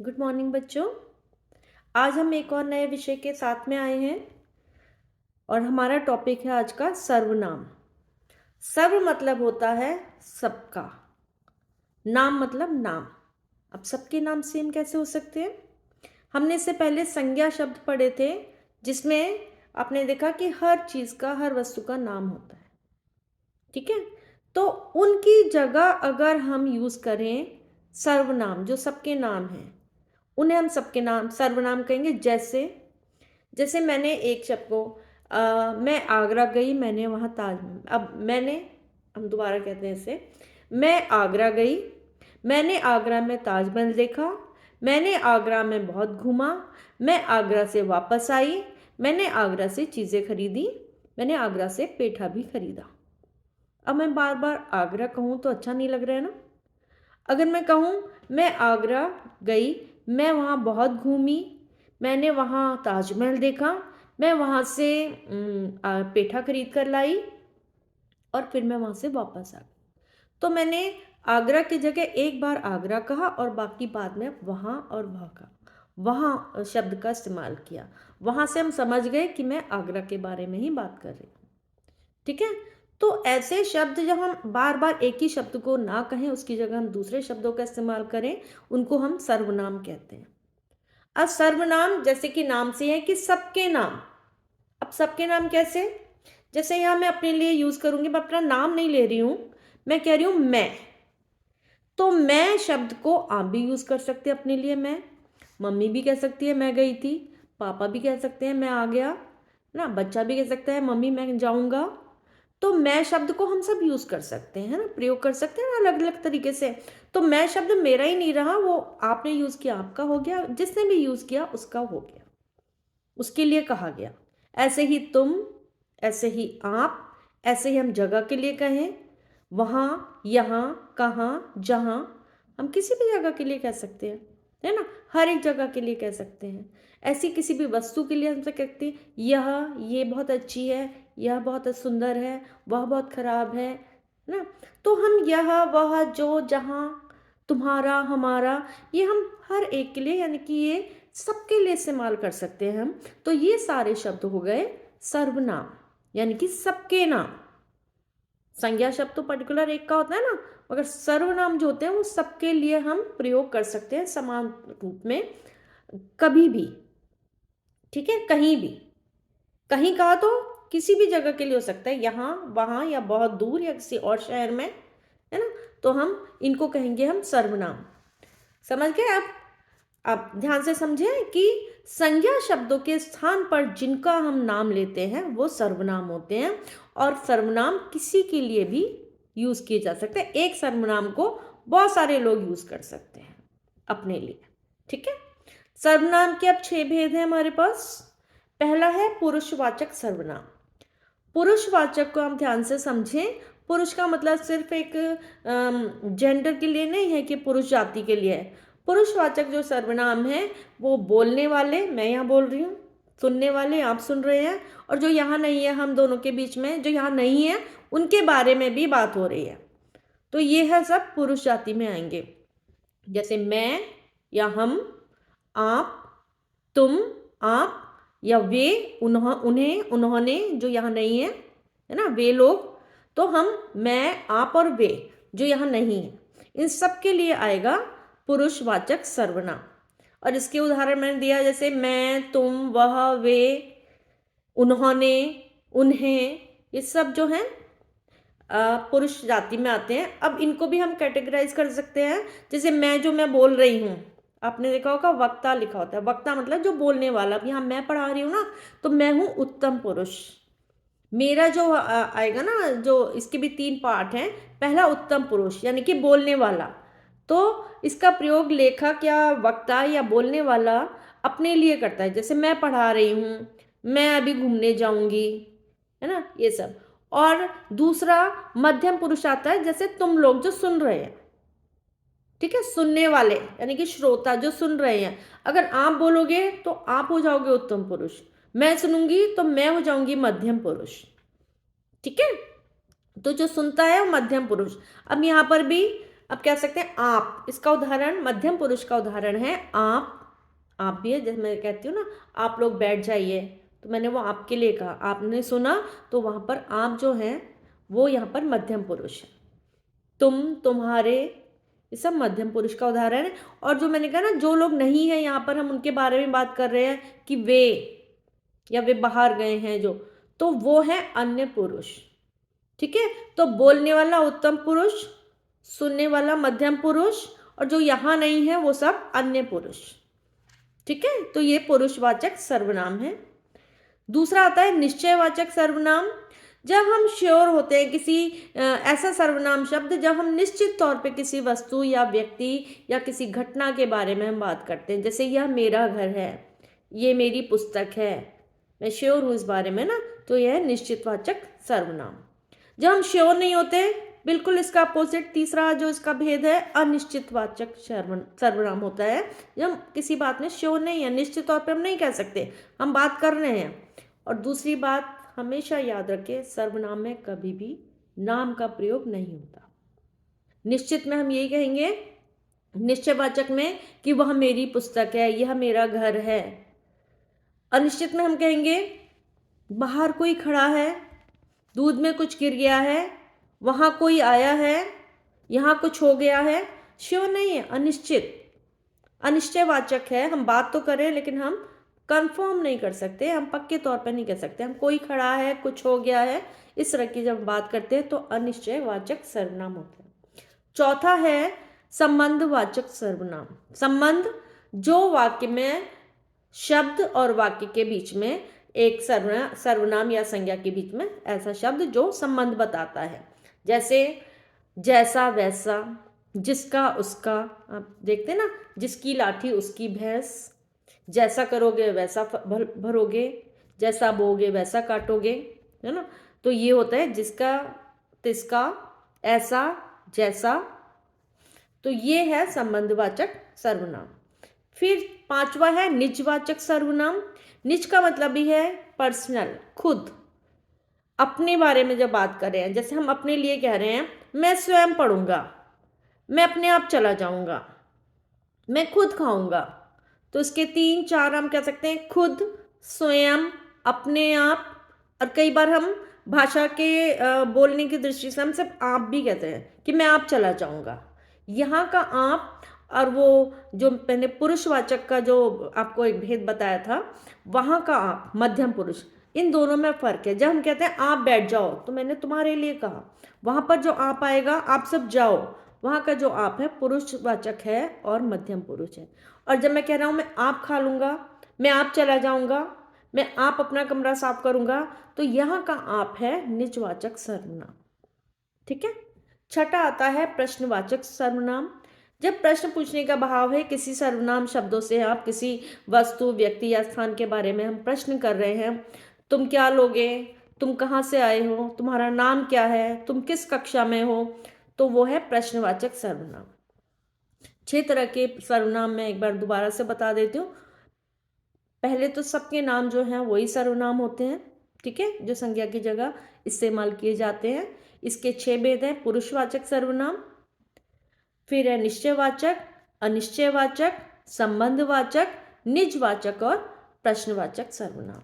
Good morning बच्चों। आज हम एक और नए विषय के साथ में आए हैं और हमारा टॉपिक है आज का सर्वनाम। सर्व मतलब होता है सबका, नाम मतलब नाम। अब सबके नाम सेम कैसे हो सकते हैं? हमने इससे पहले संज्ञा शब्द पढ़े थे, जिसमें आपने देखा कि हर चीज़ का, हर वस्तु का नाम होता है। ठीक है, तो उनकी जगह अगर हम यूज़ करें सर्वनाम, जो सबके नाम हैं, उन्हें हम सबके नाम सर्वनाम कहेंगे। जैसे जैसे मैंने एक शब्द को मैं आगरा गई, मैंने वहाँ ताजमहल। अब मैंने, हम दोबारा कहते हैं इसे, मैं आगरा गई, मैंने आगरा में ताजमहल देखा, मैंने आगरा में बहुत घूमा, मैं आगरा से वापस आई, मैंने आगरा से चीज़ें खरीदी, मैंने आगरा से पेठा भी खरीदा। अब मैं बार बार आगरा कहूँ तो अच्छा नहीं लग रहा है ना। अगर मैं कहूँ मैं आगरा गई, मैं वहाँ बहुत घूमी, मैंने वहाँ ताजमहल देखा, मैं वहाँ से पेठा खरीद कर लाई और फिर मैं वहाँ से वापस आ गई, तो मैंने आगरा की जगह एक बार आगरा कहा और बाकी बाद में वहाँ और वहाँ का, वहाँ शब्द का इस्तेमाल किया। वहाँ से हम समझ गए कि मैं आगरा के बारे में ही बात कर रही हूँ। ठीक है, तो ऐसे शब्द जब हम बार बार एक ही शब्द को ना कहें, उसकी जगह हम दूसरे शब्दों का इस्तेमाल करें, उनको हम सर्वनाम कहते हैं। अब सर्वनाम जैसे कि नाम से है कि सबके नाम। अब सबके नाम कैसे? जैसे यहाँ मैं अपने लिए यूज करूंगी, मैं अपना नाम नहीं ले रही हूं, मैं कह रही हूं मैं, तो मैं शब्द को आप भी यूज कर सकते हैं अपने लिए। मैं, मम्मी भी कह सकती है मैं गई थी, पापा भी कह सकते हैं मैं आ गया ना, बच्चा भी कह सकता है मम्मी मैं जाऊंगा। तो मैं शब्द को हम सब यूज कर सकते हैं ना, प्रयोग कर सकते हैं अलग अलग तरीके से। तो मैं शब्द मेरा ही नहीं रहा, वो आपने यूज किया आपका हो गया, जिसने भी यूज किया उसका हो गया, उसके लिए कहा गया। ऐसे ही तुम, ऐसे ही आप, ऐसे ही हम जगह के लिए कहें, वहाँ, यहाँ, कहाँ, जहाँ, हम किसी भी जगह के लिए कह सकते हैं, है ना। हर एक जगह के लिए कह सकते हैं। ऐसी किसी भी वस्तु के लिए हमसे कहते हैं यह, ये बहुत अच्छी है, यह बहुत सुंदर है, वह बहुत खराब है ना। तो हम यह, वह, जो, जहाँ, तुम्हारा, हमारा, ये हम हर एक के लिए, यानी कि ये सबके लिए इस्तेमाल कर सकते हैं हम। तो ये सारे शब्द हो गए सर्वनाम, यानी कि सबके नाम। संज्ञा शब्द तो पर्टिकुलर एक का होता है ना, मगर सर्वनाम जो होते हैं वो सबके लिए हम प्रयोग कर सकते हैं समान रूप में, कभी भी। ठीक है, कहीं भी, कहीं कहा तो किसी भी जगह के लिए हो सकता है, यहाँ, वहाँ, या बहुत दूर, या किसी और शहर में, है ना। तो हम इनको कहेंगे हम सर्वनाम। समझ गए आप ध्यान से समझें कि संज्ञा शब्दों के स्थान पर जिनका हम नाम लेते हैं वो सर्वनाम होते हैं, और सर्वनाम किसी के लिए भी यूज किए जा सकते हैं। एक सर्वनाम को बहुत सारे लोग यूज कर सकते हैं अपने लिए। ठीक है, सर्वनाम के अब 6 भेद हैं हमारे पास। पहला है पुरुषवाचक सर्वनाम। पुरुषवाचक को हम ध्यान से समझें। पुरुष का मतलब सिर्फ एक जेंडर के लिए नहीं है कि पुरुष जाति के लिए है। पुरुषवाचक जो सर्वनाम है वो बोलने वाले, मैं यहाँ बोल रही हूँ, सुनने वाले आप सुन रहे हैं, और जो यहाँ नहीं है हम दोनों के बीच में, जो यहाँ नहीं है उनके बारे में भी बात हो रही है, तो ये है सब पुरुष जाति में आएंगे। जैसे मैं या हम, आप, तुम, आप, या वे, उन्हें, उन्होंने, जो यहाँ नहीं है ना, वे लोग। तो हम, मैं, आप और वे, जो यहाँ नहीं है, इन सब के लिए आएगा पुरुषवाचक सर्वनाम। और इसके उदाहरण मैंने दिया, जैसे मैं, तुम, वह, वे, उन्होंने, उन्हें, ये सब जो हैं पुरुष जाति में आते हैं। अब इनको भी हम कैटेगराइज कर सकते हैं। जैसे मैं, जो मैं बोल रही हूँ, आपने देखा होगा वक्ता लिखा होता है, वक्ता मतलब जो बोलने वाला। अब यहाँ मैं पढ़ा रही हूँ ना, तो मैं हूँ उत्तम पुरुष। मेरा जो आएगा ना, जो इसके भी 3 पार्ट हैं। पहला उत्तम पुरुष यानी कि बोलने वाला, तो इसका प्रयोग लेखक या वक्ता या बोलने वाला अपने लिए करता है। जैसे मैं पढ़ा रही हूँ, मैं अभी घूमने जाऊंगी, है ना, ये सब। और दूसरा मध्यम पुरुष आता है, जैसे तुम लोग जो सुन रहे हैं। ठीक है, सुनने वाले यानी कि श्रोता जो सुन रहे हैं। अगर आप बोलोगे तो आप हो जाओगे उत्तम पुरुष, मैं सुनूंगी तो मैं हो जाऊंगी मध्यम पुरुष। ठीक है, तो जो सुनता है वो मध्यम पुरुष। अब यहाँ पर भी अब कह सकते हैं आप, इसका उदाहरण मध्यम पुरुष का उदाहरण है आप भी है। जैसे मैं कहती हूँ ना आप लोग बैठ जाइए, तो मैंने वो आपके लिए कहा, आपने सुना, तो वहाँ पर आप जो हैं वो यहाँ पर मध्यम पुरुष है। तुम, तुम्हारे, ये सब मध्यम पुरुष का उदाहरण है। और जो मैंने कहा ना जो लोग नहीं है यहाँ पर, हम उनके बारे में बात कर रहे हैं कि वे या वे बाहर गए हैं जो, तो वो है अन्य पुरुष। ठीक है, तो बोलने वाला उत्तम पुरुष, सुनने वाला मध्यम पुरुष, और जो यहाँ नहीं है वो सब अन्य पुरुष। ठीक है, तो ये पुरुषवाचक सर्वनाम है। दूसरा आता है निश्चयवाचक सर्वनाम। जब हम श्योर होते हैं किसी ऐसा सर्वनाम शब्द जब हम निश्चित तौर पे किसी वस्तु या व्यक्ति या किसी घटना के बारे में हम बात करते हैं, जैसे यह मेरा घर है, ये मेरी पुस्तक है, मैं श्योर हूँ इस बारे में ना, तो यह है निश्चितवाचक सर्वनाम। जब हम श्योर नहीं होते, बिल्कुल इसका अपोजिट तीसरा जो इसका भेद है अनिश्चितवाचक सर्वनाम होता है। जब हम किसी बात में श्योर नहीं है, निश्चित तौर पे हम नहीं कह सकते, हम बात कर रहे हैं। और दूसरी बात हमेशा याद रखें, सर्वनाम में कभी भी नाम का प्रयोग नहीं होता। निश्चित में हम यही कहेंगे, निश्चयवाचक में, कि वह मेरी पुस्तक है, यह मेरा घर है। अनिश्चित में हम कहेंगे बाहर कोई खड़ा है, दूध में कुछ गिर गया है, वहाँ कोई आया है, यहाँ कुछ हो गया है। श्योर नहीं है, अनिश्चित, अनिश्चयवाचक है। हम बात तो करें लेकिन हम कंफर्म नहीं कर सकते, हम पक्के तौर पर नहीं कह सकते। हम कोई खड़ा है, कुछ हो गया है, इस तरह की जब बात करते हैं तो अनिश्चयवाचक सर्वनाम होता है। चौथा है संबंधवाचक सर्वनाम। संबंध, जो वाक्य में शब्द और वाक्य के बीच में एक सर्वनाम या संज्ञा के बीच में ऐसा शब्द जो संबंध बताता है, जैसे जैसा वैसा, जिसका उसका। आप देखते ना, जिसकी लाठी उसकी भैंस, जैसा करोगे वैसा भरोगे, जैसा बोगे वैसा काटोगे, है ना। तो ये होता है जिसका, तिसका, ऐसा, जैसा। तो ये है संबंधवाचक सर्वनाम। फिर पांचवा है निजवाचक सर्वनाम। निज का मतलब भी है पर्सनल, खुद, अपने बारे में जब बात कर रहे हैं, जैसे हम अपने लिए कह रहे हैं मैं स्वयं पढ़ूंगा, मैं अपने आप चला जाऊंगा, मैं खुद खाऊंगा। तो इसके 3-4 हम कह सकते हैं, खुद, स्वयं, अपने आप। और कई बार हम भाषा के बोलने की दृष्टि से हम सिर्फ आप भी कहते हैं कि मैं आप चला जाऊंगा। यहाँ का आप और वो जो मैंने पुरुषवाचक का जो आपको एक भेद बताया था, वहाँ का आप मध्यम पुरुष, इन दोनों में फ़र्क है। जब हम कहते हैं आप बैठ जाओ, तो मैंने तुम्हारे लिए कहा, वहाँ पर जो आप आएगा आप सब जाओ, वहाँ का जो आप है पुरुषवाचक है और मध्यम पुरुष है। और जब मैं कह रहा हूँ मैं आप खा लूँगा, मैं आप चला जाऊँगा, मैं आप अपना कमरा साफ करूँगा, तो यहाँ का आप है निजवाचक सर्वनाम। ठीक है। छठा आता है प्रश्नवाचक सर्वनाम। जब प्रश्न पूछने का भाव है, किसी सर्वनाम शब्दों से आप किसी वस्तु, व्यक्ति या स्थान के बारे में हम प्रश्न कर रहे हैं, तुम क्या लोगे, तुम कहाँ से आए हो, तुम्हारा नाम क्या है, तुम किस कक्षा में हो, तो वो है प्रश्नवाचक सर्वनाम। 6 तरह के सर्वनाम मैं एक बार दोबारा से बता देती हूँ। पहले तो सबके नाम जो हैं वही सर्वनाम होते हैं, ठीक है, जो संज्ञा की जगह इस्तेमाल किए जाते हैं। इसके 6 भेद हैं। पुरुषवाचक सर्वनाम, फिर है निश्चयवाचक, अनिश्चयवाचक, संबंधवाचक, निजवाचक और प्रश्नवाचक सर्वनाम।